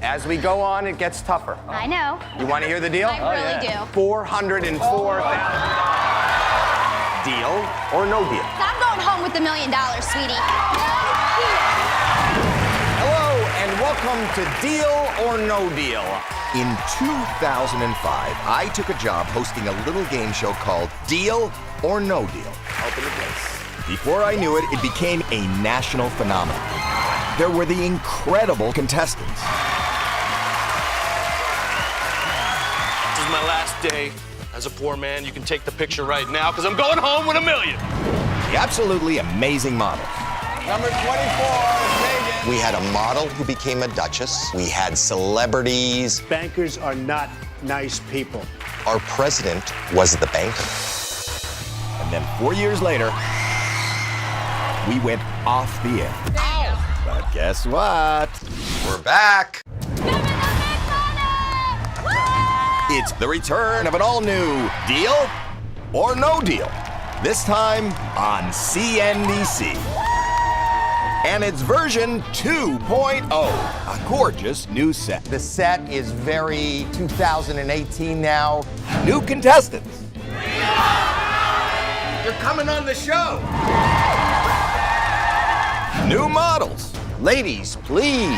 As we go on, it gets tougher. I know. You want to hear the deal? I really do. $404,000. Deal or no deal? I'm going home with $1 million, sweetie. Hello and welcome to Deal or No Deal. In 2005, I took a job hosting a little game show called Deal or No Deal. Open the case. Before I knew it, it became a national phenomenon. There were the incredible contestants. This is my last day as a poor man. You can take the picture right now because I'm going home with $1 million. The absolutely amazing models. Number 24, Megan. We had a model who became a duchess. We had celebrities. Bankers are not nice people. Our president was the banker. And then 4 years later, we went off the air. But guess what? We're back. It's the return of an all-new Deal or No Deal. This time on CNBC. And it's version 2.0, a gorgeous new set. The set is very 2018 now. New contestants. You're coming on the show. New models. Ladies, please.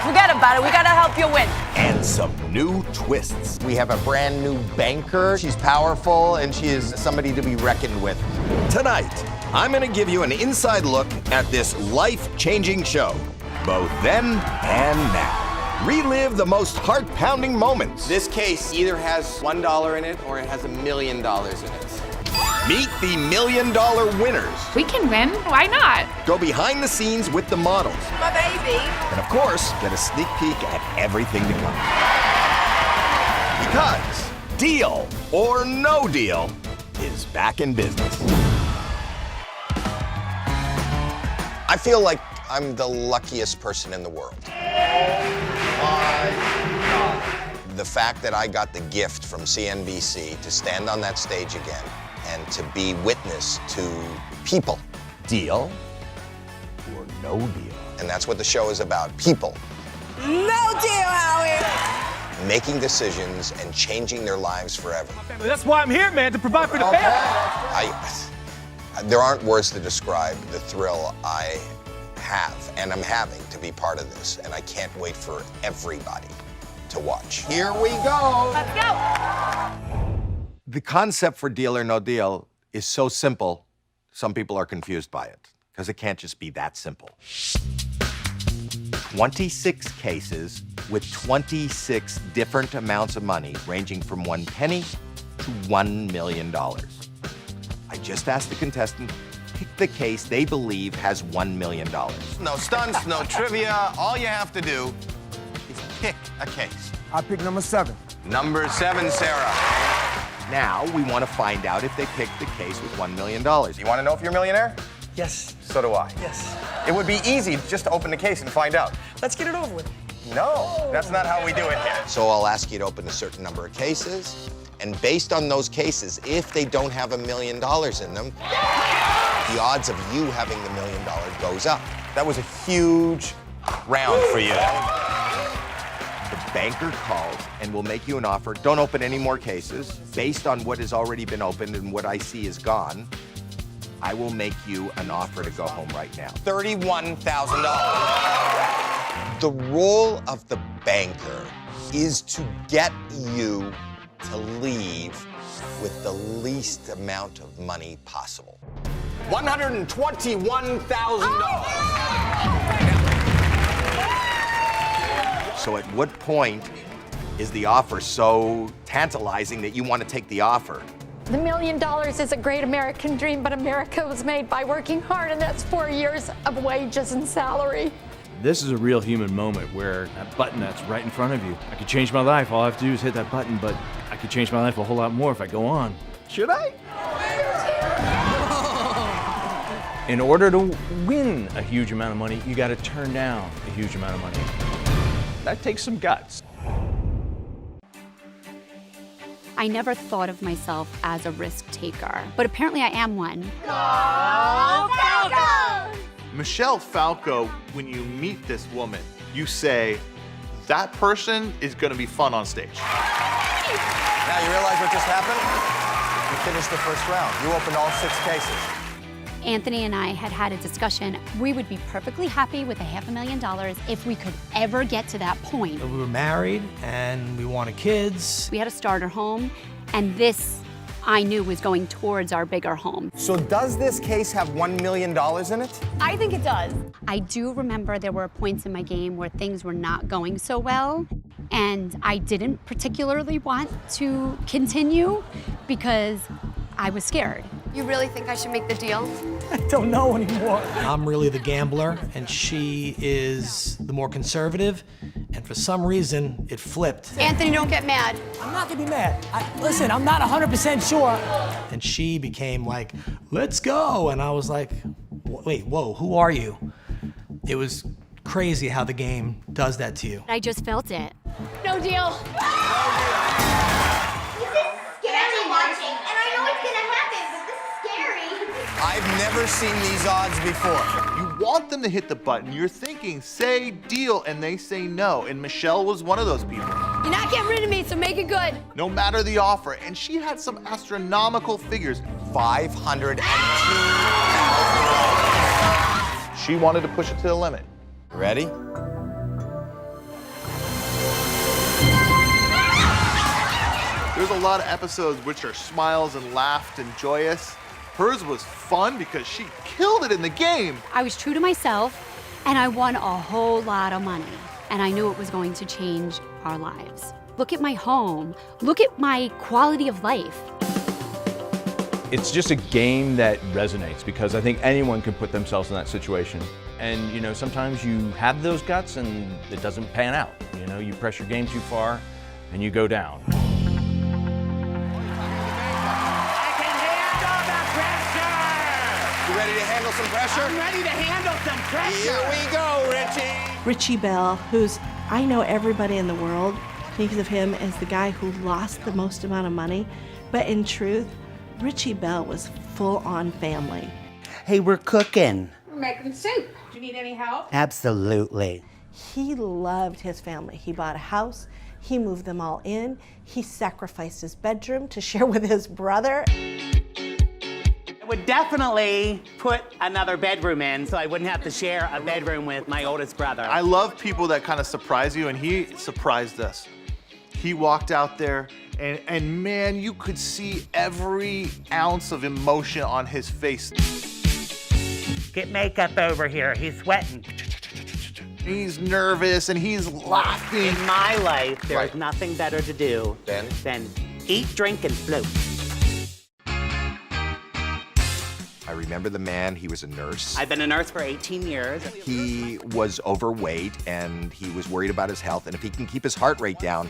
Forget about it. We gotta help you win. And some new twists. We have a brand new banker. She's powerful and she is somebody to be reckoned with. Tonight, I'm going to give you an inside look at this life-changing show, both then and now. Relive the most heart-pounding moments. This case either has $1 in it or it has $1 million in it. Meet the $1 million winners. We can win. Why not? Go behind the scenes with the models. My baby. And of course, get a sneak peek at everything to come. Because Deal or No Deal is back in business. I feel like I'm the luckiest person in the world. The fact that I got the gift from CNBC to stand on that stage again and to be witness to people. Deal or no deal? And that's what the show is about, people. No deal, Howie. Making decisions and changing their lives forever. That's why I'm here, man, to provide for the family. There aren't words to describe the thrill I have and I'm having to be part of this, and I can't wait for everybody to watch. Here we go. Let's go. The concept for Deal or No Deal is so simple, some people are confused by it, because it can't just be that simple. 26 cases with 26 different amounts of money, ranging from 1 penny to $1 million. I just asked the contestant, pick the case they believe has $1 million. No stunts, no trivia. All you have to do is pick a case. I pick number 7. Number 7, Sarah. Now we want to find out if they picked the case with $1 million. You want to know if you're a millionaire? Yes. So do I. Yes. It would be easy just to open the case and find out. Let's get it over with. No, that's not how we do it here. So I'll ask you to open a certain number of cases, and based on those cases, if they don't have $1 million in them, the odds of you having the $1 million goes up. That was a huge round for you. The banker calls and will make you an offer. Don't open any more cases. Based on what has already been opened and what I see is gone, I will make you an offer to go home right now. $31,000. The role of the banker is to get you to leave with the least amount of money possible. $121,000. So at what point is the offer so tantalizing that you want to take the offer? The $1 million is a great American dream, but America was made by working hard, and that's 4 years of wages and salary. This is a real human moment where that button that's right in front of you. I could change my life. All I have to do is hit that button, but I could change my life a whole lot more if I go on. Should I? In order to win a huge amount of money, you got to turn down a huge amount of money. That takes some guts. I never thought of myself as a risk taker, but apparently I am one. Michelle Falco, when you meet this woman, you say, that person is going to be fun on stage. Now you realize what just happened? You finished the first round. You opened all 6 cases. Anthony and I had a discussion. We would be perfectly happy with $500,000 if we could ever get to that point. We were married and we wanted kids. We had a starter home, and this I knew was going towards our bigger home. So does this case have $1 million in it? I think it does. I do remember there were points in my game where things were not going so well, and I didn't particularly want to continue because I was scared. You really think I should make the deal? I don't know anymore. I'm really the gambler and she is the more conservative, and for some reason it flipped. Anthony, don't get mad. I'm not gonna be mad. Listen, I'm not 100% sure. And she became like, let's go. And I was like, wait, whoa, who are you? It was crazy how the game does that to you. I just felt it. No deal. I've never seen these odds before. You want them to hit the button. You're thinking, say deal, and they say no. And Michelle was one of those people. You're not getting rid of me, so make it good. No matter the offer. And she had some astronomical figures. $502,000. She wanted to push it to the limit. Ready? There's a lot of episodes which are smiles and laughed and joyous. Hers was fun because she killed it in the game. I was true to myself, and I won a whole lot of money. And I knew it was going to change our lives. Look at my home. Look at my quality of life. It's just a game that resonates because I think anyone can put themselves in that situation. And you know, sometimes you have those guts and it doesn't pan out. You know, you press your game too far and you go down. You ready to handle some pressure? I'm ready to handle some pressure. Here we go, Richie. Richie Bell, who's, I know everybody in the world thinks of him as the guy who lost the most amount of money, but in truth, Richie Bell was full-on family. Hey, we're cooking. We're making soup. Do you need any help? Absolutely. He loved his family. He bought a house, he moved them all in, he sacrificed his bedroom to share with his brother. I would definitely put another bedroom in so I wouldn't have to share a bedroom with my oldest brother. I love people that kind of surprise you, and he surprised us. He walked out there, and man, you could see every ounce of emotion on his face. Get makeup over here. He's sweating. He's nervous, and he's laughing. In my life, there's Right. nothing better to do than eat, drink, and float. I remember the man, he was a nurse. I've been a nurse for 18 years. He was overweight and he was worried about his health, and if he can keep his heart rate down,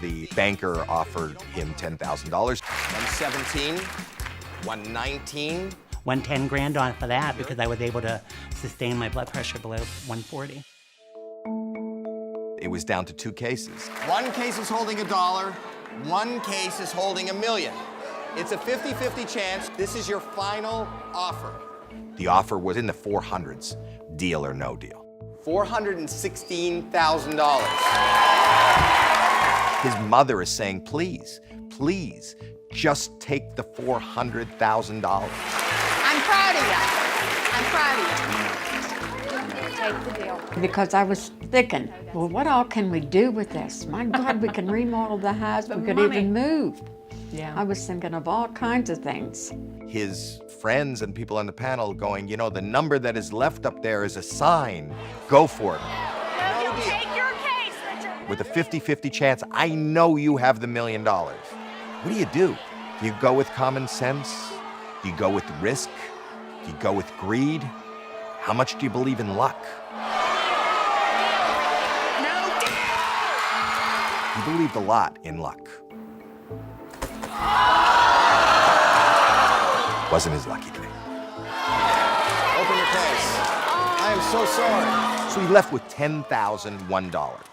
the banker offered him $10,000. 117, 119. Won 10 grand on for that because I was able to sustain my blood pressure below 140. It was down to 2 cases. One case is holding $1, one case is holding $1 million. It's a 50-50 chance. This is your final offer. The offer was in the 400s, deal or no deal. $416,000. His mother is saying, please, please, just take the $400,000. I'm proud of you. I'm proud of you. Take the deal. Because I was thinking, well, what all can we do with this? My God, we can remodel the house. We could even move. Yeah. I was thinking of all kinds of things. His friends and people on the panel going, you know, the number that is left up there is a sign. Go for it. No deal. Take your case, Richard. With a 50-50 chance, I know you have the $1 million. What do? Do you go with common sense? Do you go with risk? Do you go with greed? How much do you believe in luck? No deal. He believed a lot in luck. Wasn't his lucky day. Open your case. I am so sorry. So he left with $10,001.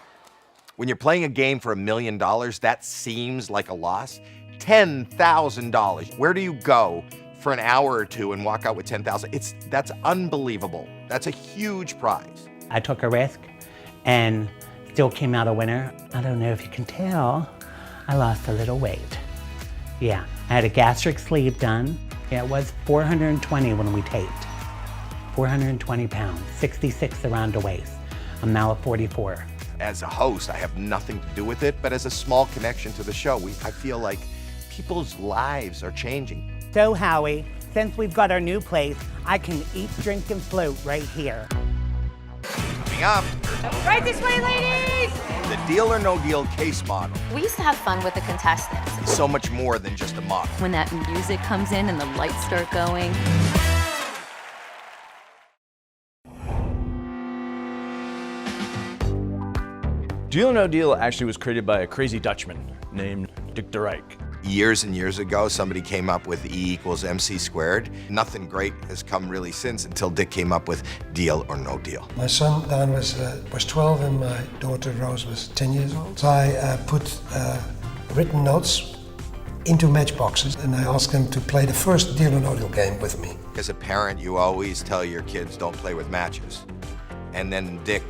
When you're playing a game for $1 million, that seems like a loss. $10,000. Where do you go for an hour or two and walk out with $10,000? That's unbelievable. That's a huge prize. I took a risk, and still came out a winner. I don't know if you can tell, I lost a little weight. Yeah, I had a gastric sleeve done. Yeah, it was 420 when we taped. 420 pounds, 66 around the waist. I'm now at 44. As a host, I have nothing to do with it, but as a small connection to the show, I feel like people's lives are changing. So Howie, since we've got our new place, I can eat, drink, and float right here. Coming up, Right this way, ladies! the Deal or No Deal case model We used to have fun with the contestants. is so much more than just a model. When that music comes in and the lights start going. Deal or No Deal actually was created by a crazy Dutchman named Dick de Rijk. Years and years ago, somebody came up with E=mc². Nothing great has come really since until Dick came up with Deal or No Deal. My son Don was 12 and my daughter Rose was 10 years old. So I put written notes into matchboxes and I asked them to play the first Deal or No Deal game with me. As a parent, you always tell your kids don't play with matches. And then Dick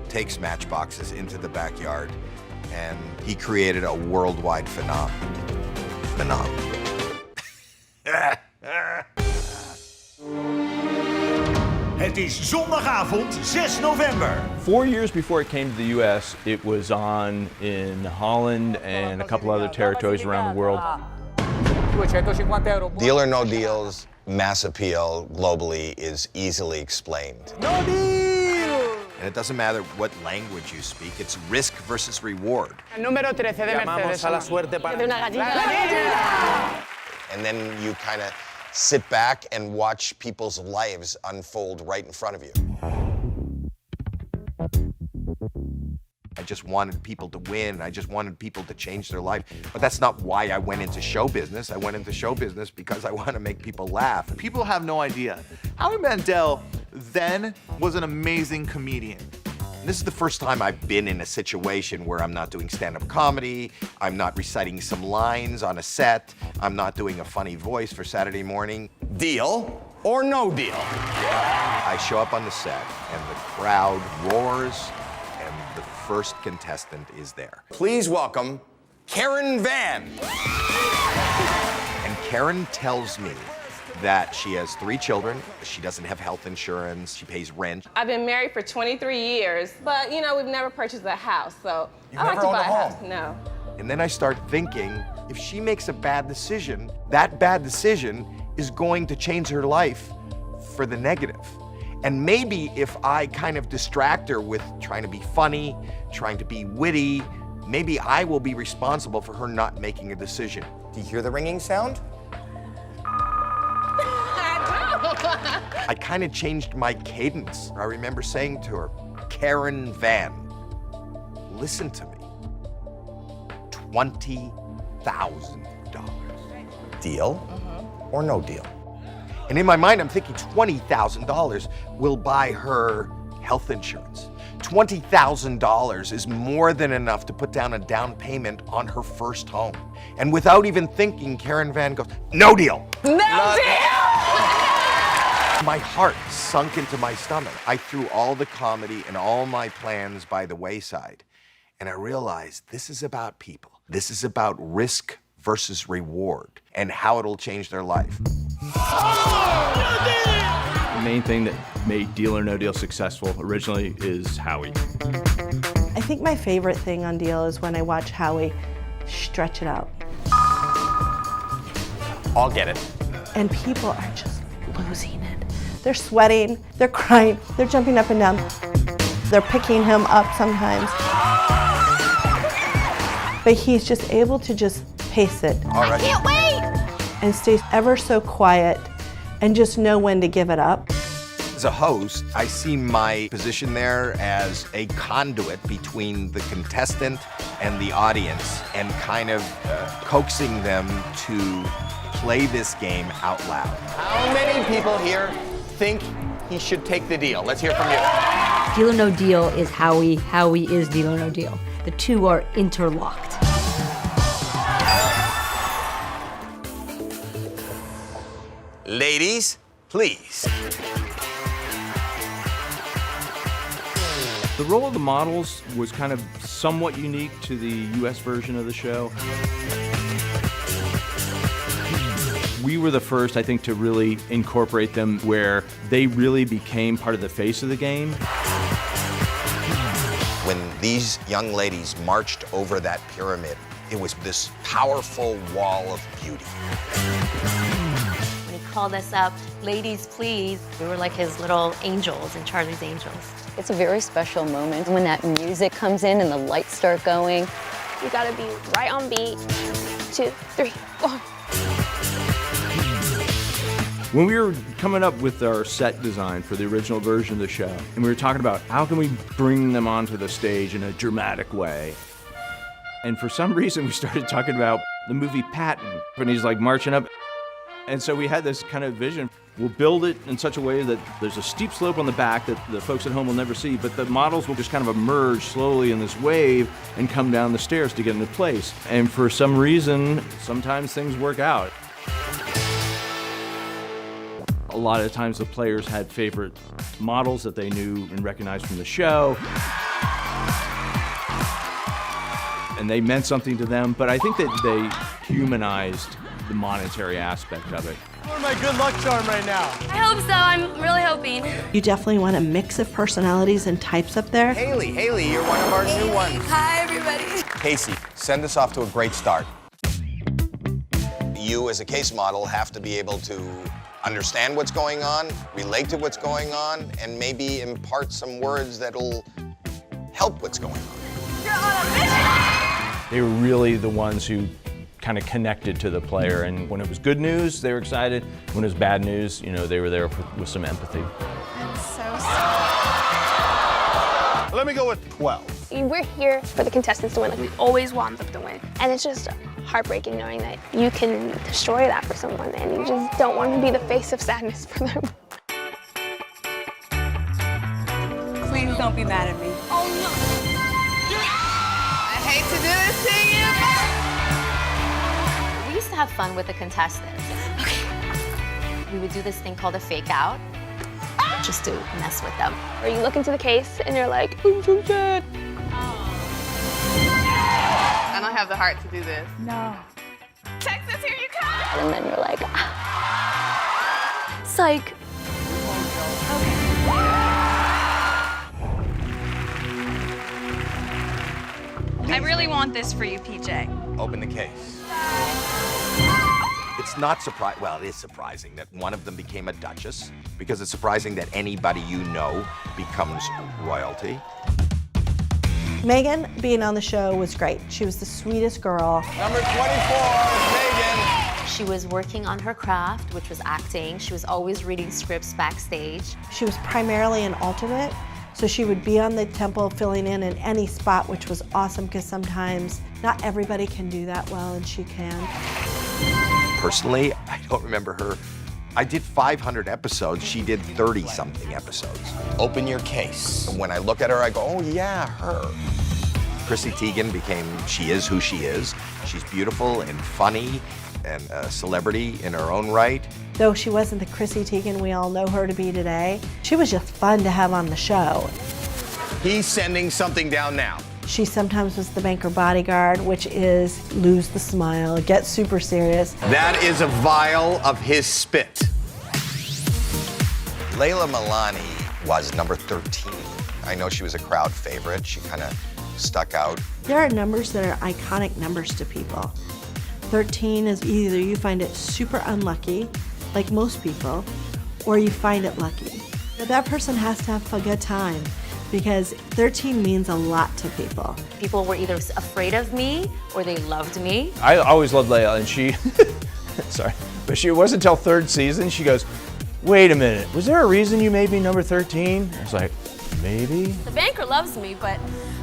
takes matchboxes into the backyard and he created a worldwide phenomenon. Het is zondagavond 6 november. 4 years before it came to the US, it was on in Holland and a couple other territories around the world. Deal or No Deal's mass appeal globally is easily explained. No deal! And it doesn't matter what language you speak, it's risk versus reward. Número 13 de Mercedes. And then you kind of sit back and watch people's lives unfold right in front of you. I just wanted people to win. I just wanted people to change their life. But that's not why I went into show business. I went into show business because I want to make people laugh. People have no idea. Howie Mandel then was an amazing comedian. This is the first time I've been in a situation where I'm not doing stand-up comedy, I'm not reciting some lines on a set, I'm not doing a funny voice for Saturday morning. Deal or no deal? I show up on the set and the crowd roars and the first contestant is there. Please welcome Karen Van. And Karen tells me that she has 3 children, she doesn't have health insurance, she pays rent. I've been married for 23 years, but you know, we've never purchased a house, so I like never to owned buy a a home? house. No. And then I start thinking, if she makes a bad decision, that bad decision is going to change her life for the negative. And maybe if I kind of distract her with trying to be funny, trying to be witty, maybe I will be responsible for her not making a decision. Do you hear the ringing sound? I kind of changed my cadence. I remember saying to her, Karen Van, listen to me. $20,000. Deal or no deal? And in my mind, I'm thinking $20,000 will buy her health insurance. $20,000 is more than enough to put down a down payment on her first home. And without even thinking, Karen Van goes, no deal. No deal! My heart sunk into my stomach. I threw all the comedy and all my plans by the wayside. And I realized this is about people. This is about risk versus reward and how it'll change their life. The main thing that made Deal or No Deal successful originally is Howie. I think my favorite thing on Deal is when I watch Howie stretch it out. I'll get it. And people are just losing it. They're sweating, they're crying, they're jumping up and down. They're picking him up sometimes. But he's just able to just pace it. All right. I can't wait! And stay ever so quiet and just know when to give it up. As a host, I see my position there as a conduit between the contestant and the audience and kind of coaxing them to play this game out loud. How many people here think he should take the deal? Let's hear from you. Deal or No Deal is Howie. Howie is Deal or No Deal. The two are interlocked. Ladies, please. The The role of the models was kind of somewhat unique to the US version of the show. We were the first, I think, to really incorporate them where they really became part of the face of the game. When these young ladies marched over that pyramid, it was this powerful wall of beauty. When he called us up, ladies, please, we were like his little angels and Charlie's Angels. It's a very special moment when that music comes in and the lights start going. You gotta be right on beat. 2, 3, 4. When we were coming up with our set design for the original version of the show, and we were talking about how can we bring them onto the stage in a dramatic way, and for some reason we started talking about the movie Patton, when he's like marching up. And so we had this kind of vision. We'll build it in such a way that there's a steep slope on the back that the folks at home will never see, but the models will just kind of emerge slowly in this wave and come down the stairs to get into place. And for some reason, sometimes things work out. A lot of times the players had favorite models that they knew and recognized from the show. And they meant something to them, but I think that they humanized the monetary aspect of it. You're my good luck charm right now. I hope so. I'm really hoping. You definitely want a mix of personalities and types up there. Haley, you're one of our new ones. Hi, everybody. Casey, send us off to a great start. You as a case model have to be able to understand what's going on, relate to what's going on, and maybe impart some words that'll help what's going on. You're on a mission! They were really the ones who kind of connected to the player, and when it was good news, they were excited. When it was bad news, you know, they were there with some empathy. I'm so sorry. Let me go with 12. We're here for the contestants to win. Like, we always want them to win. And it's just heartbreaking knowing that you can destroy that for someone and you just don't want to be the face of sadness for them. Please don't be mad at me. Oh no. I hate to do this to you. We used to have fun with the contestants. We would do this thing called a fake out, just to mess with them. Or you look into the case and you're like, I'm so sad. I don't have the heart to do this. No. Texas, here you come. And then you're like, Psych. I really want this for you, PJ. Open the case. It's not surprising, well, it is surprising that one of them became a duchess, because it's surprising that anybody you know becomes royalty. Megan being on the show was great. She was the sweetest girl. Number 24, Megan. She was working on her craft, which was acting. She was always reading scripts backstage. She was primarily an alternate, so she would be on the temple filling in any spot, which was awesome because sometimes not everybody can do that well, and she can. Personally, I don't remember her. I did 500 episodes. She did 30-something episodes. Open your case. When I look at her, I go, oh yeah, her. Chrissy Teigen became, she is who she is. She's beautiful and funny and a celebrity in her own right. Though she wasn't the Chrissy Teigen we all know her to be today, she was just fun to have on the show. He's sending something down now. She sometimes was the banker bodyguard, which is lose the smile, get super serious. That is a vial of his spit. Layla Milani was number 13. I know she was a crowd favorite. She kind of stuck out. There are numbers that are iconic numbers to people. 13 is either you find it super unlucky, like most people, or you find it lucky. That person has to have a good time, because 13 means a lot to people. People were either afraid of me or they loved me. I always loved Layla, and she, sorry, but it wasn't until third season, she goes, wait a minute, was there a reason you made me number 13? I was like, maybe. The banker loves me, but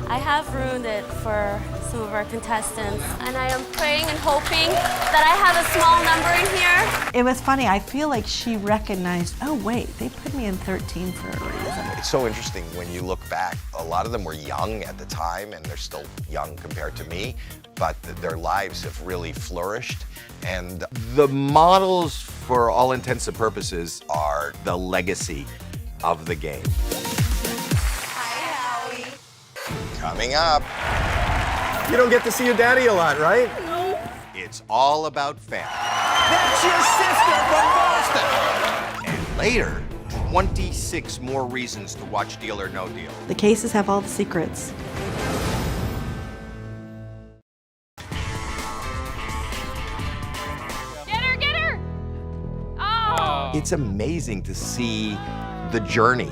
I have ruined it for some of our contestants, and I am praying and hoping that I have a small number in here. It was funny, I feel like she recognized, oh wait, they put me in 13 for a reason. It's so interesting when you look back. A lot of them were young at the time, and they're still young compared to me, but their lives have really flourished. And the models, for all intents and purposes, are the legacy of the game. Hi, Howie. Coming up. You don't get to see your daddy a lot, right? It's all about family. That's your sister from Boston. And later, 26 more reasons to watch Deal or No Deal. The cases have all the secrets. Get her! Oh! It's amazing to see the journey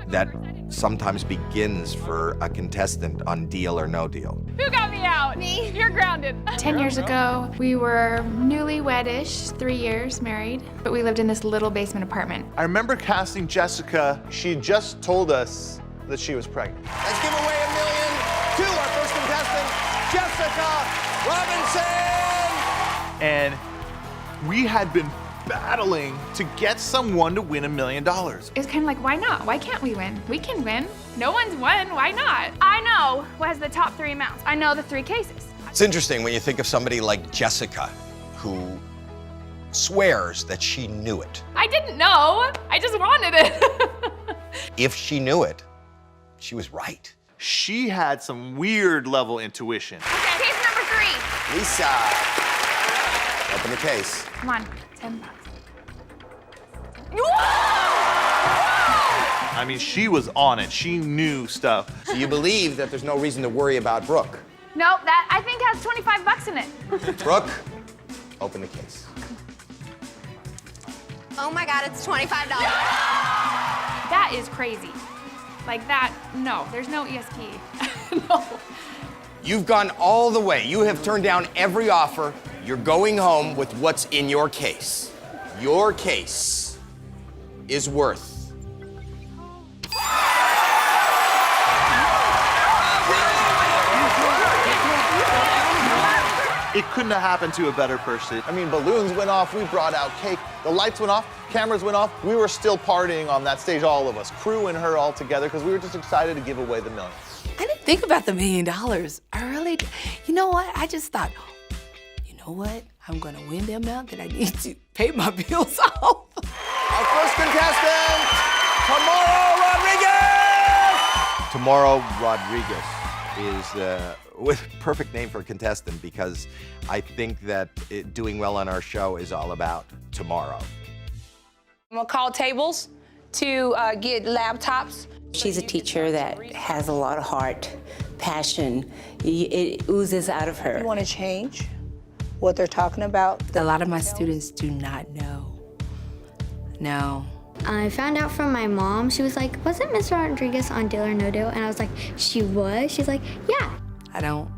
that sometimes begins for a contestant on Deal or No Deal. Who got me out? Me. You're grounded. 10 years ago, we were newlywedish, 3 years married, but we lived in this little basement apartment. I remember casting Jessica. She had just told us that she was pregnant. Let's give away $1 million to our first contestant, Jessica Robinson. And we had been battling to get someone to win $1 million. It was kind of like, why not? Why can't we win? We can win. No one's won. Why not? I know who has the top 3 amounts. I know the 3 cases. It's interesting when you think of somebody like Jessica, who swears that she knew it. I didn't know. I just wanted it. If she knew it, she was right. She had some weird level intuition. Okay, case number 3. Lisa, open the case. Come on, 10 bucks. I mean, she was on it. She knew stuff. So you believe that there's no reason to worry about Brooke? Nope, that I think has 25 bucks in it. Brooke, open the case. Oh my God, it's $25. That is crazy. Like that, no, there's no ESP. No. You've gone all the way. You have turned down every offer. You're going home with what's in your case. Your case is worth. It couldn't have happened to a better person. I mean, balloons went off, we brought out cake, the lights went off, cameras went off. We were still partying on that stage, all of us, crew and her all together, because we were just excited to give away the $1 million. I didn't think about the $1 million. I really, you know what? I just thought, you know what? I'm gonna win the amount that I need to pay my bills off. Our first contestant, Tomorrow Rodriguez! Tomorrow Rodriguez is with perfect name for a contestant, because I think that doing well on our show is all about tomorrow. I'm gonna call tables to get laptops. She's a teacher that has a lot of heart, passion. It oozes out of her. You wanna change what they're talking about? A lot of my students do not know. No. I found out from my mom. She was like, wasn't Miss Rodriguez on Deal or No Deal? And I was like, she was? She's like, yeah. I don't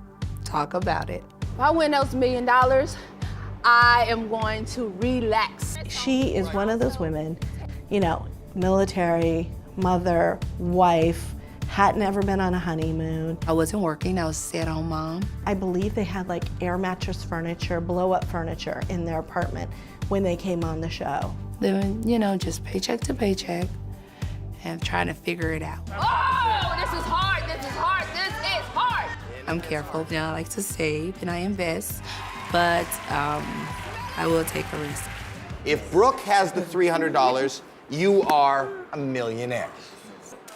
talk about it. If I win those $1 million, I am going to relax. She is one of those women, you know, military, mother, wife, hadn't ever been on a honeymoon. I wasn't working, I was a stay-at-home mom. I believe they had like air mattress furniture, blow-up furniture in their apartment when they came on the show. Living, you know, just paycheck to paycheck and trying to figure it out. Oh, this is hard, this is hard, this is hard. I'm careful, you know, I like to save and I invest, but I will take a risk. If Brooke has the $300, you are a millionaire.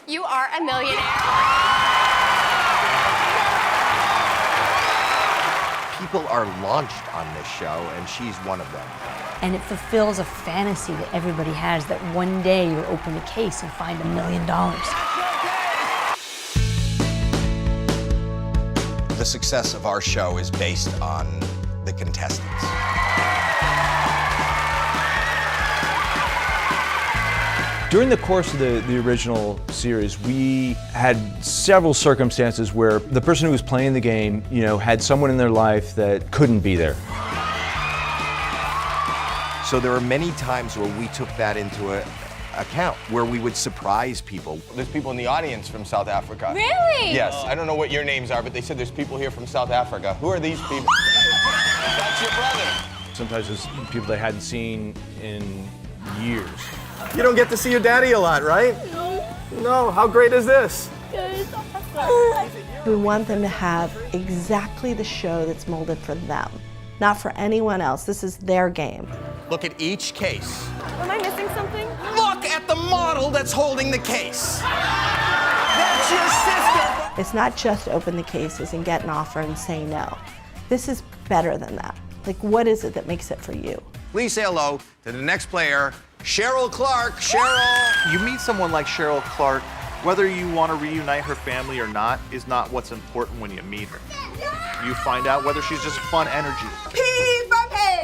You are a millionaire. People are launched on this show, and she's one of them. And it fulfills a fantasy that everybody has, that one day you'll open the case and find $1 million. The success of our show is based on the contestants. During the course of the original series, we had several circumstances where the person who was playing the game, you know, had someone in their life that couldn't be there. So there were many times where we took that into account, where we would surprise people. There's people in the audience from South Africa. Really? Yes. I don't know what your names are, but they said there's people here from South Africa. Who are these people? That's your brother. Sometimes it's people they hadn't seen in years. You don't get to see your daddy a lot, right? No, how great is this? We want them to have exactly the show that's molded for them, not for anyone else. This is their game. Look at each case. Am I missing something? Look at the model that's holding the case. That's your sister. It's not just open the cases and get an offer and say no. This is better than that. Like, what is it that makes it for you? Please say hello to the next player, Cheryl Clark. Cheryl! You meet someone like Cheryl Clark, whether you want to reunite her family or not is not what's important when you meet her. You find out whether she's just fun energy.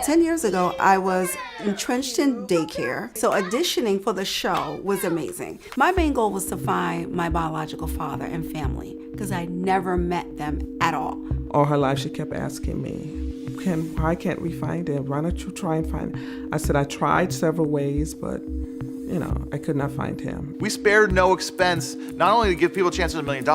10 years ago, I was entrenched in daycare, so auditioning for the show was amazing. My main goal was to find my biological father and family, because I never met them at all. All her life, she kept asking me, why can't we find him? Why don't you try and find him? I said, I tried several ways, but I could not find him. We spared no expense, not only to give people a chance at $1 million,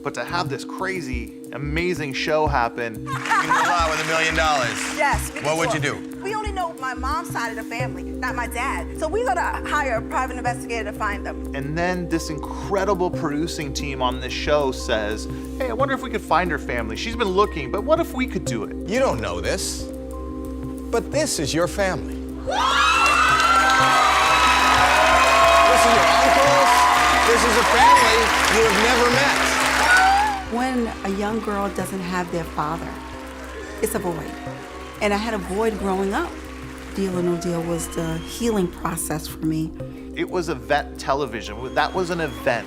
but to have this crazy, amazing show happen. You can go out with $1 million. Yes. What would you do? We only know my mom's side of the family, not my dad. So we're gonna hire a private investigator to find them. And then this incredible producing team on this show says, hey, I wonder if we could find her family. She's been looking, but what if we could do it? You don't know this, but this is your family. This is your uncles. This is a family you have never met. When a young girl doesn't have their father, it's a void. And I had a void growing up. Deal or No Deal was the healing process for me. It was event television. That was an event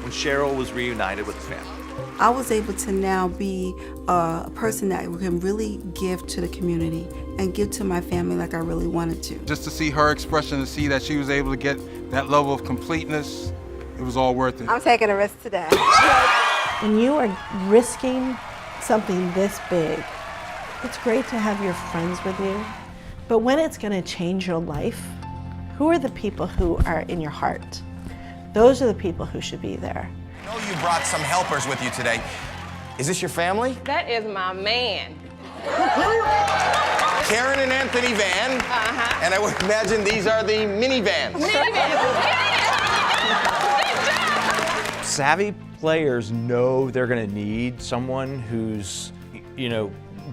when Cheryl was reunited with the family. I was able to now be a person that can really give to the community and give to my family like I really wanted to. Just to see her expression and see that she was able to get that level of completeness, it was all worth it. I'm taking a risk today. When you are risking something this big, it's great to have your friends with you, but when it's going to change your life, who are the people who are in your heart? Those are the people who should be there. I know you brought some helpers with you today. Is this your family? That is my man. Karen and Anthony Van. Uh-huh. And I would imagine these are the minivans. Savvy players know they're going to need someone who's,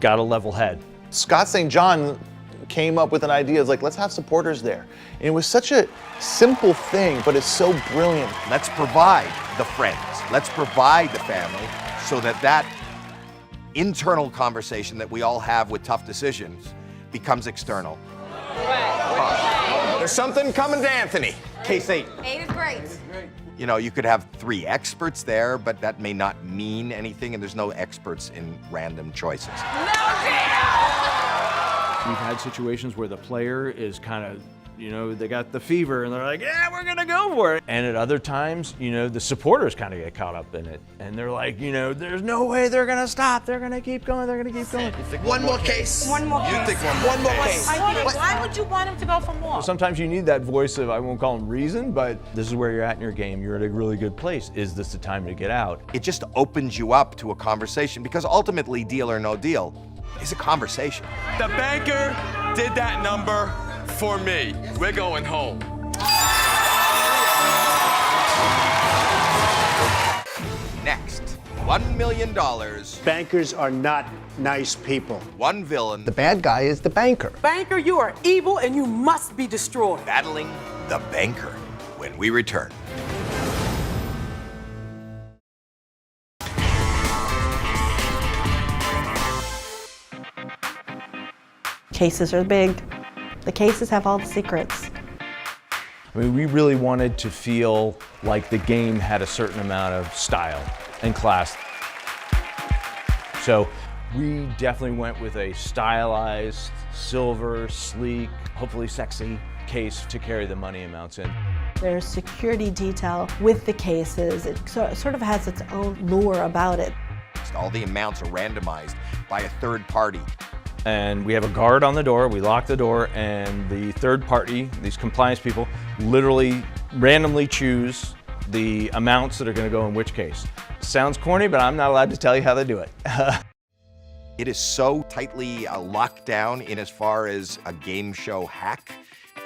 got a level head. Scott St. John came up with an idea. It's like, let's have supporters there. And it was such a simple thing, but it's so brilliant. Let's provide the friends. Let's provide the family so that internal conversation that we all have with tough decisions becomes external. There's something coming to Anthony. Case 8. 8 is great. You could have 3 experts there, but that may not mean anything, and there's no experts in random choices. We've had situations where the player is kind of, they got the fever and they're like, yeah, we're gonna go for it. And at other times, the supporters kind of get caught up in it. And they're like, there's no way they're gonna stop. They're gonna keep going, they're gonna keep going. One more case. One more You case. think one more case. Why would you want him to go for more? So sometimes you need that voice of, I won't call them reason, but this is where you're at in your game. You're at a really good place. Is this the time to get out? It just opens you up to a conversation, because ultimately, Deal or No Deal is a conversation. The banker did that number for me. We're going home. Next, $1 million. Bankers are not nice people. One villain. The bad guy is the banker. Banker, you are evil and you must be destroyed. Battling the banker when we return. Cases are big. The cases have all the secrets. I mean, we really wanted to feel like the game had a certain amount of style and class. So we definitely went with a stylized, silver, sleek, hopefully sexy case to carry the money amounts in. There's security detail with the cases. It sort of has its own lure about it. All the amounts are randomized by a third party. And we have a guard on the door, we lock the door, and the third party, these compliance people, literally randomly choose the amounts that are gonna go in which case. Sounds corny, but I'm not allowed to tell you how they do it. It is so tightly locked down in as far as a game show hack,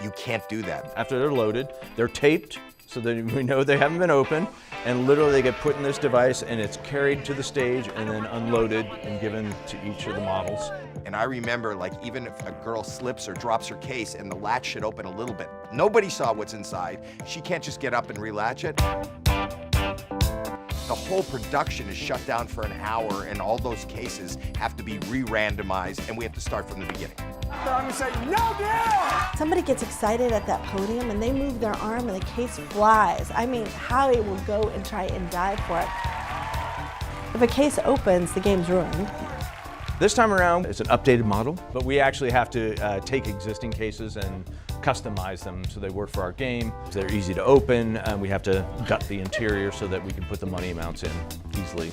you can't do that. After they're loaded, they're taped so that we know they haven't been opened, and literally they get put in this device and it's carried to the stage and then unloaded and given to each of the models. And I remember, even if a girl slips or drops her case and the latch should open a little bit, nobody saw what's inside. She can't just get up and relatch it. The whole production is shut down for an hour, and all those cases have to be re-randomized, and we have to start from the beginning. I'm gonna say no deal! Somebody gets excited at that podium and they move their arm and the case flies. I mean, Howie will go and try and dive for it. If a case opens, the game's ruined. This time around, it's an updated model, but we actually have to take existing cases and customize them so they work for our game. They're easy to open, and we have to gut the interior so that we can put the money amounts in easily.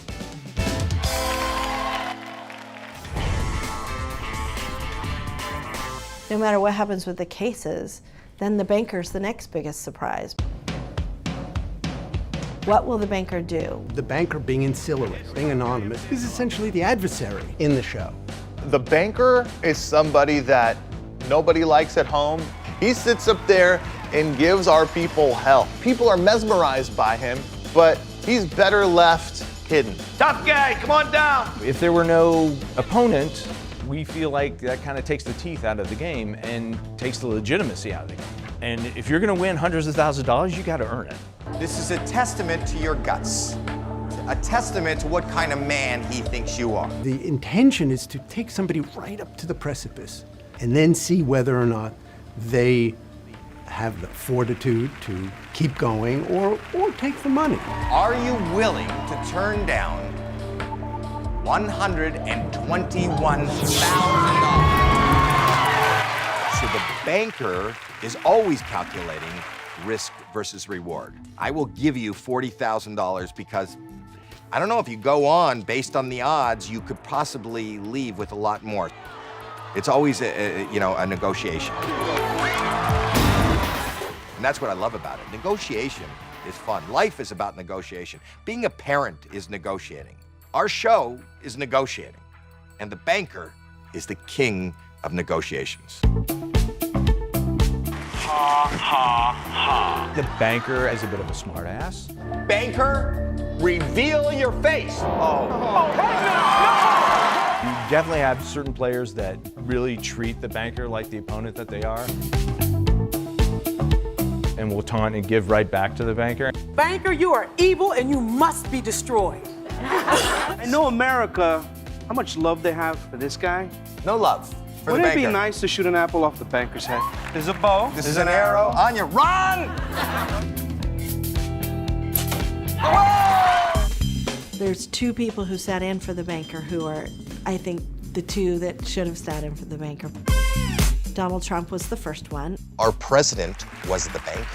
No matter what happens with the cases, then the banker's the next biggest surprise. What will the banker do? The banker, being ancillary, being anonymous, is essentially the adversary in the show. The banker is somebody that nobody likes at home. He sits up there and gives our people hell. People are mesmerized by him, but he's better left hidden. Tough guy, come on down. If there were no opponent, we feel like that kind of takes the teeth out of the game and takes the legitimacy out of the game. And if you're going to win hundreds of thousands of dollars, you got to earn it. This is a testament to your guts, a testament to what kind of man he thinks you are. The intention is to take somebody right up to the precipice and then see whether or not they have the fortitude to keep going or take the money. Are you willing to turn down $121,000? So the banker is always calculating risk versus reward. I will give you $40,000 because I don't know if you go on based on the odds, you could possibly leave with a lot more. It's always a negotiation. And that's what I love about it. Negotiation is fun. Life is about negotiation. Being a parent is negotiating. Our show is negotiating. And the banker is the king of negotiations. Ha, ha, ha. The banker is a bit of a smart ass. Banker, reveal your face. You definitely have certain players that really treat the banker like the opponent that they are. And will taunt and give right back to the banker. Banker, you are evil and you must be destroyed. I know America, how much love they have for this guy. No love for Wouldn't the it be banker. nice to shoot an apple off the banker's head? There's a bow. This is an arrow on your run! There's two people who sat in for the banker who are, I think, the two that should have sat in for the banker. Donald Trump was the first one. Our president was the bank.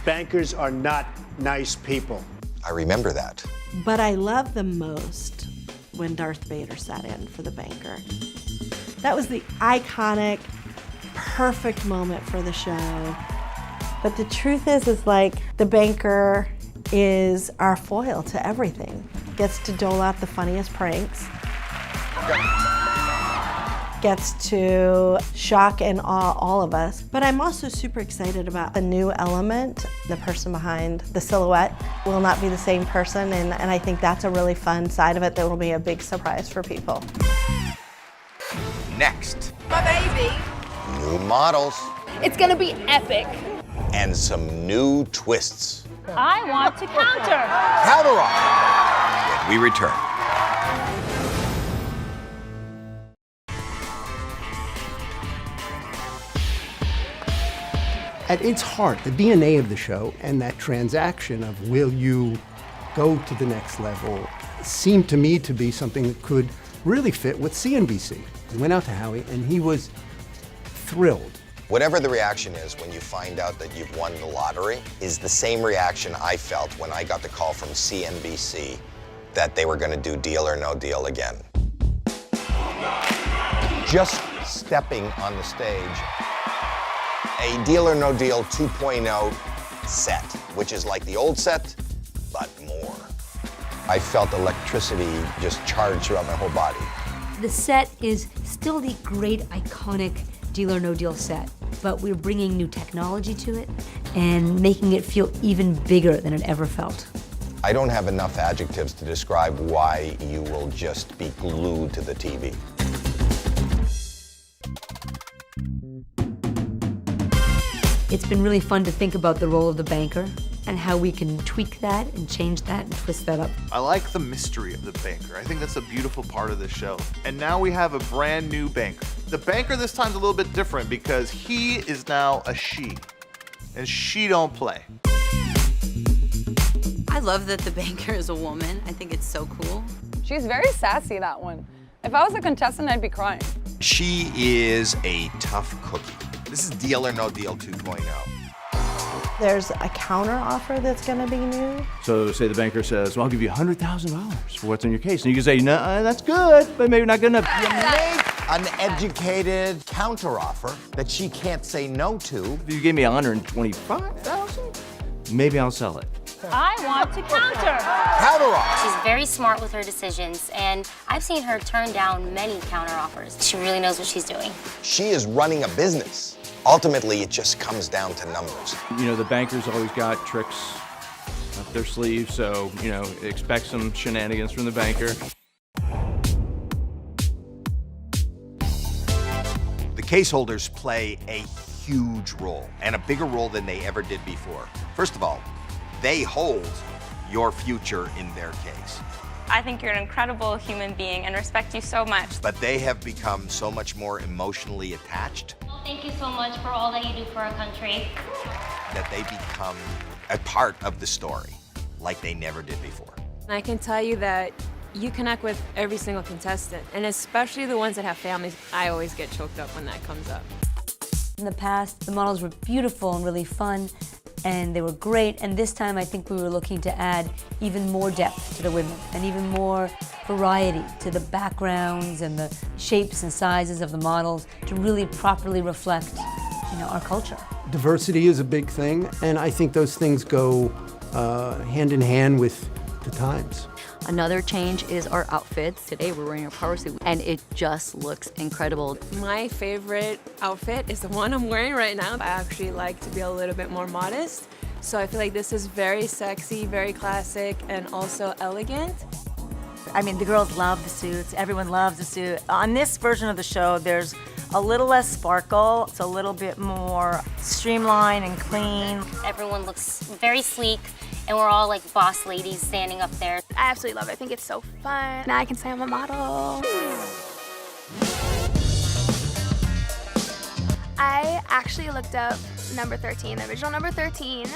Bankers are not nice people. I remember that. But I love the most when Darth Vader sat in for the banker. That was the iconic, perfect moment for the show. But the truth is like the banker is our foil to everything. Gets to dole out the funniest pranks. Gets to shock and awe all of us. But I'm also super excited about the new element. The person behind the silhouette will not be the same person, and I think that's a really fun side of it that will be a big surprise for people. Next, My baby. new models It's gonna be epic. and some new twists. I want to counter. Counter offer when we return. At its heart, the DNA of the show and that transaction of will you go to the next level seemed to me to be something that could really fit with CNBC. We went out to Howie and he was thrilled. Whatever the reaction is when you find out that you've won the lottery is the same reaction I felt when I got the call from CNBC that they were going to do Deal or No Deal again. Just stepping on the stage, a Deal or No Deal 2.0 set, which is like the old set, but more. I felt electricity just charge throughout my whole body. The set is still the great, iconic Deal or No Deal set, but we're bringing new technology to it and making it feel even bigger than it ever felt. I don't have enough adjectives to describe why you will just be glued to the TV. It's been really fun to think about the role of the banker. and how we can tweak that and change that and twist that up. I like the mystery of the banker. I think that's a beautiful part of the show. And now we have a brand new banker. The banker this time's a little bit different because he is now a she. And she don't play. I love that the banker is a woman. I think it's so cool. She's very sassy, that one. If I was a contestant, I'd be crying. She is a tough cookie. This is Deal or No Deal 2.0. There's a counter offer that's going to be new. So say the banker says, well, I'll give you $100,000 for what's in your case. And you can say, no, that's good, but maybe not good enough. You make an educated counteroffer that she can't say no to. If you gave me $125,000, maybe I'll sell it. I want to counter. Counteroffer. She's very smart with her decisions, and I've seen her turn down many counteroffers. She really knows what she's doing. She is running a business. Ultimately, it just comes down to numbers. You know, the banker's always got tricks up their sleeve, so, you know, expect some shenanigans from the banker. The case holders play a huge role, and a bigger role than they ever did before. First of all, they hold your future in their case. I think you're an incredible human being and respect you so much. But they have become so much more emotionally attached Thank you so much for all that you do for our country. that they become a part of the story like they never did before. I can tell you that you connect with every single contestant, and especially the ones that have families. I always get choked up when that comes up. In the past, the models were beautiful and really fun, and they were great, and this time I think we were looking to add even more depth to the women and even more variety to the backgrounds and the shapes and sizes of the models to really properly reflect, you know, our culture. Diversity is a big thing, and I think those things go hand in hand with the times. Another change is our outfits. Today we're wearing a power suit and it just looks incredible. My favorite outfit is the one I'm wearing right now. I actually like to be a little bit more modest, so I feel like this is very sexy, very classic, and also elegant. I mean, the girls love the suits. Everyone loves the suit. On this version of the show, there's a little less sparkle. It's a little bit more streamlined and clean. Everyone looks very sleek, and we're all like boss ladies standing up there. I absolutely love it. I think it's so fun. Now I can say I'm a model. I actually looked up number 13, the original number 13,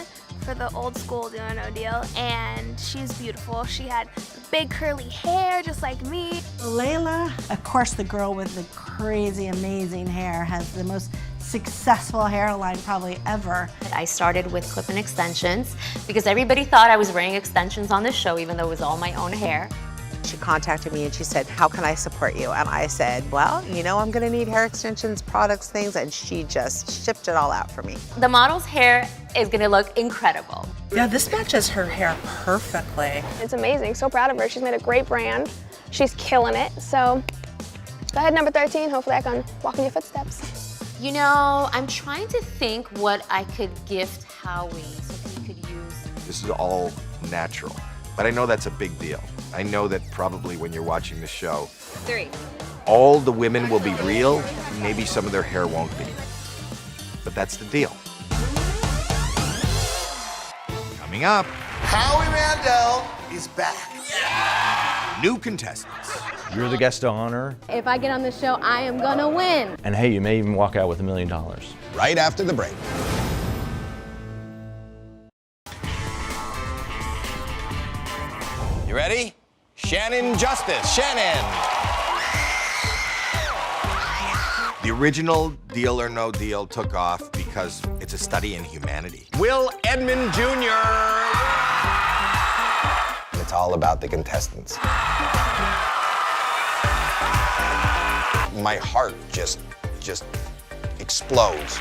for the old school Deal or No Deal, and she's beautiful. She had big curly hair, just like me. Layla, of course, the girl with the crazy, amazing hair, has the most successful hairline probably ever. I started with clip-in extensions because everybody thought I was wearing extensions on this show, even though it was all my own hair. She contacted me and she said, how can I support you? And I said, well, you know, I'm gonna need hair extensions, products, things, and she just shipped it all out for me. The model's hair is gonna look incredible. Yeah, this matches her hair perfectly. It's amazing. So proud of her. She's made a great brand. She's killing it. So go ahead, number 13. Hopefully I can walk in your footsteps. You know, I'm trying to think what I could gift Howie so he could use. This is all natural, but I know that's a big deal. I know that probably when you're watching the show, 3. all the women will be real, maybe some of their hair won't be. But that's the deal. Coming up, Howie Mandel is back. New contestants. You're the guest of honor, If I get on this show, I am gonna win. and hey, you may even walk out with $1 million. Right after the break. You ready? Shannon Justice. Shannon. The original Deal or No Deal took off because it's a study in humanity. Will Edmond Jr. It's all about the contestants. My heart just explodes.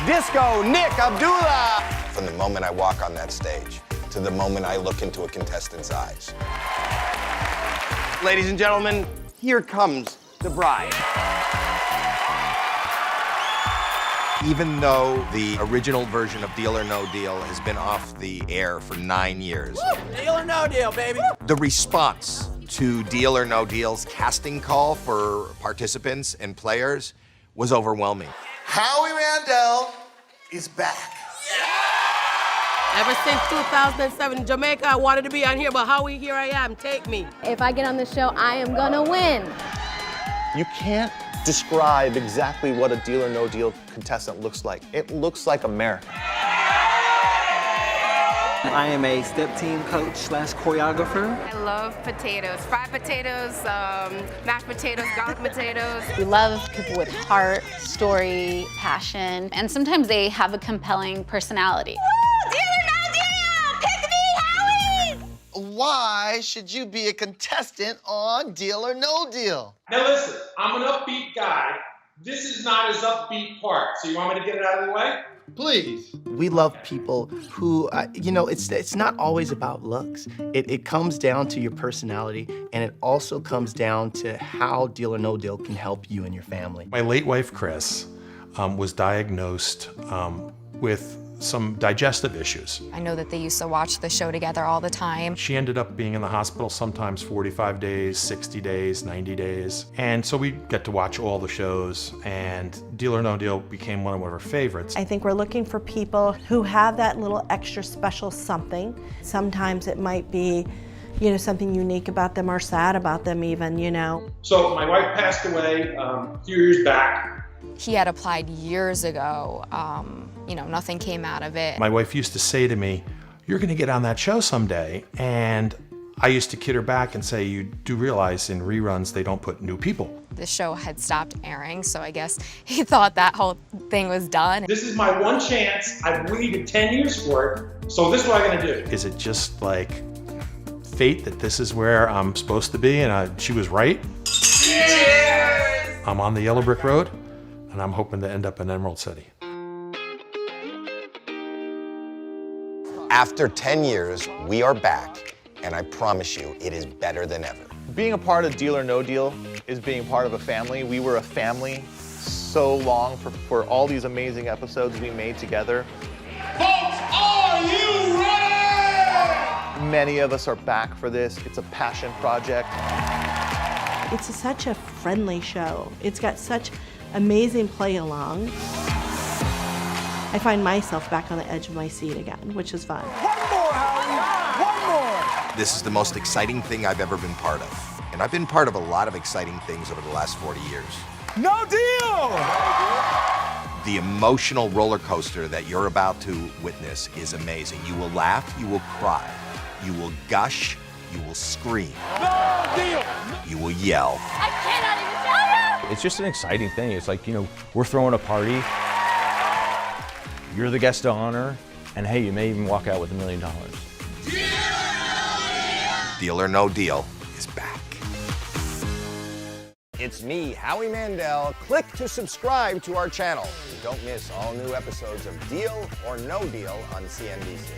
Disco Nick Abdullah. From the moment I walk on that stage to the moment I look into a contestant's eyes. Ladies and gentlemen, here comes the bride. Even though the original version of Deal or No Deal has been off the air for 9 years, Deal or no deal, baby. the response to Deal or No Deal's casting call for participants and players was overwhelming. Howie Mandel is back. Ever since 2007, Jamaica, I wanted to be on here, but Howie, here I am. Take me. If I get on the show, I am gonna win. You can't describe exactly what a Deal or No Deal contestant looks like. It looks like America. I am a step team coach / choreographer. I love potatoes, fried potatoes, mashed potatoes, garlic potatoes. We love people with heart, story, passion, and sometimes they have a compelling personality. Why should you be a contestant on Deal or No Deal? Now listen, I'm an upbeat guy. This is not his upbeat part, so you want me to get it out of the way? Please. We love people who, it's not always about looks. It comes down to your personality, and it also comes down to how Deal or No Deal can help you and your family. My late wife, Chris, was diagnosed with some digestive issues. I know that they used to watch the show together all the time. She ended up being in the hospital sometimes 45 days, 60 days, 90 days. And so we get to watch all the shows, and Deal or No Deal became one of our favorites. I think we're looking for people who have that little extra special something. Sometimes it might be, something unique about them or sad about them even, So my wife passed away a few years back. He had applied years ago. Nothing came out of it. My wife used to say to me, "You're gonna get on that show someday." And I used to kid her back and say, "You do realize in reruns they don't put new people." The show had stopped airing, so I guess he thought that whole thing was done. This is my one chance. I've waited 10 years for it, so this is what I'm gonna do. Is it just like fate that this is where I'm supposed to be and she was right? Cheers! I'm on the yellow brick road and I'm hoping to end up in Emerald City. After 10 years, we are back, and I promise you, it is better than ever. Being a part of Deal or No Deal is being part of a family. We were a family so long for all these amazing episodes we made together. Folks, are you ready? Many of us are back for this. It's a passion project. It's such a friendly show. It's got such amazing play-along. I find myself back on the edge of my seat again, which is fun. One more, Howie! One more! This is the most exciting thing I've ever been part of. And I've been part of a lot of exciting things over the last 40 years. No deal! The emotional roller coaster that you're about to witness is amazing. You will laugh, you will cry, you will gush, you will scream. No deal! You will yell. I cannot even tell you! It's just an exciting thing. It's like, we're throwing a party. You're the guest of honor, and hey, you may even walk out with $1 million. Deal or No Deal is back. It's me, Howie Mandel. Click to subscribe to our channel. Don't miss all new episodes of Deal or No Deal on CNBC.